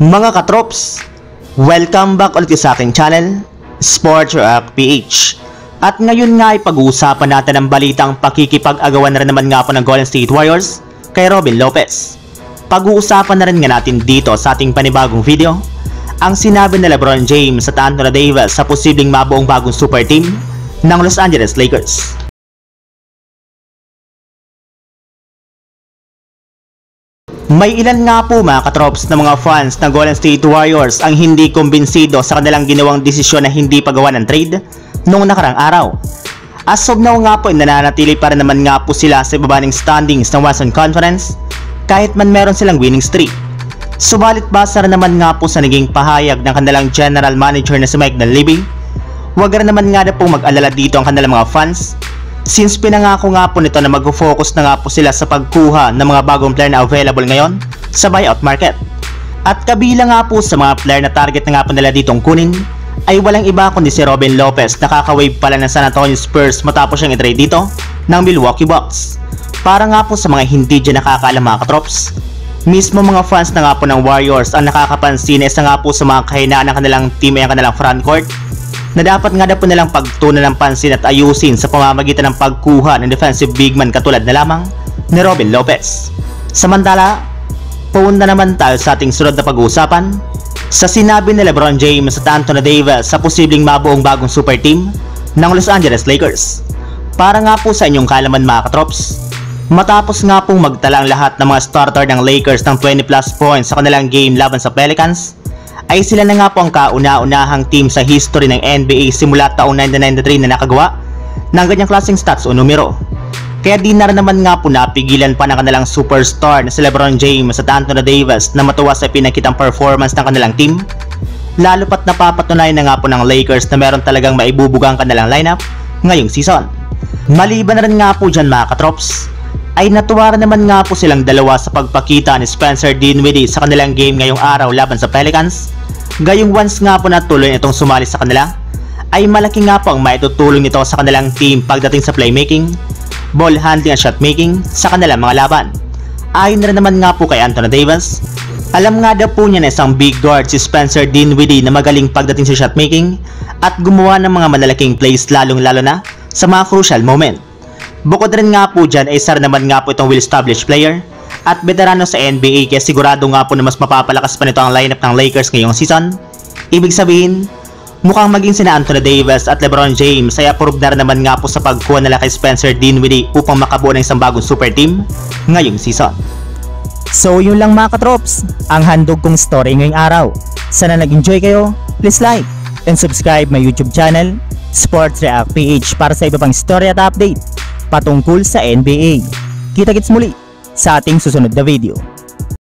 Mga katrops, welcome back ulit sa aking channel, Sports React PH. At ngayon nga ay pag-uusapan natin ang balitang pakikipag-agawan na rin naman nga po ng Golden State Warriors kay Robin Lopez. Pag-uusapan na rin nga natin dito sa ating panibagong video ang sinabi ni LeBron James at Anthony Davis sa posibleng mabuong bagong super team ng Los Angeles Lakers. May ilan nga po mga katrops na mga fans ng Golden State Warriors ang hindi kumbinsido sa kanilang ginawang desisyon na hindi paggawa ng trade noong nakarang araw. As of now nga po, nananatili pa rin naman nga po sila sa ibabaning standings ng Western Conference kahit man meron silang winning streak. Subalit basa rin naman nga po sa naging pahayag ng kanilang general manager na si Mike Dunleavy, huwag rin naman nga na po mag-alala dito ang kanilang mga fans since pinangako nga po nito na mag-focus na nga po sila sa pagkuha ng mga bagong player na available ngayon sa buyout market. At kabilang nga po sa mga player na target na nga po nila ditong kunin ay walang iba kundi si Robin Lopez na kakawave pala ng San Antonio Spurs matapos siyang i-trade dito ng Milwaukee Bucks. Para nga po sa mga hindi dyan nakakaalam mga katrops, mismo mga fans na nga po ng Warriors ang nakakapansin na isa nga po sa mga kahinaan ng kanilang team ay ang kanilang frontcourt na dapat nga na po nilang pagtunan ng pansin at ayusin sa pamamagitan ng pagkuha ng defensive big man katulad na lamang ni Robin Lopez. Samantala, punta naman tayo sa ating sunod na pag-uusapan sa sinabi ni LeBron James at Anthony Davis sa posibleng mabuong bagong super team ng Los Angeles Lakers. Para nga po sa inyong kalaman mga katrops, matapos nga pong magtala ang lahat ng mga starter ng Lakers ng 20+ points sa kanilang game laban sa Pelicans, ay sila na nga po ang kauna-unahang team sa history ng NBA simula taong 1993 na nakagawa ng ganyang klaseng stats o numero. Kaya di na rin naman nga po napigilan pa ng kanilang superstar na si LeBron James at Anthony Davis na matuwa sa pinakitang performance ng kanilang team, lalo pat napapatunayan na nga po ng Lakers na meron talagang maibubugang kanilang lineup ngayong season. Maliban na rin nga po dyan mga katrops, ay natuwa rin naman nga po silang dalawa sa pagpakita ni Spencer Dinwiddie sa kanilang game ngayong araw laban sa Pelicans. Gayong once nga po natuloy itong sumali sa kanila, ay malaki nga po ang maitutulong nito sa kanilang team pagdating sa playmaking, ball handling at shot making sa kanilang mga laban. Ayon na rin naman nga po kay Anthony Davis, alam nga daw po niya na isang big guard si Spencer Dinwiddie na magaling pagdating sa shot making at gumawa ng mga malalaking plays lalong-lalo na sa mga crucial moment. Bukod rin nga po dyan ay isa naman nga po itong well-established player at veterano sa NBA kaya sigurado nga po na mas mapapalakas pa nito ang lineup ng Lakers ngayong season. Ibig sabihin, mukhang maging sina Anthony Davis at LeBron James ay approve na rin naman nga po sa pagkuha nila kay Spencer Dinwiddie upang makabuo ng isang bagong super team ngayong season. So yun lang mga katrops, ang handog kong story ngayong araw. Sana nag-enjoy kayo, please like and subscribe my YouTube channel, Sports React PH para sa iba pang story at update patungkol sa NBA. Kita-kits muli sa ating susunod na video.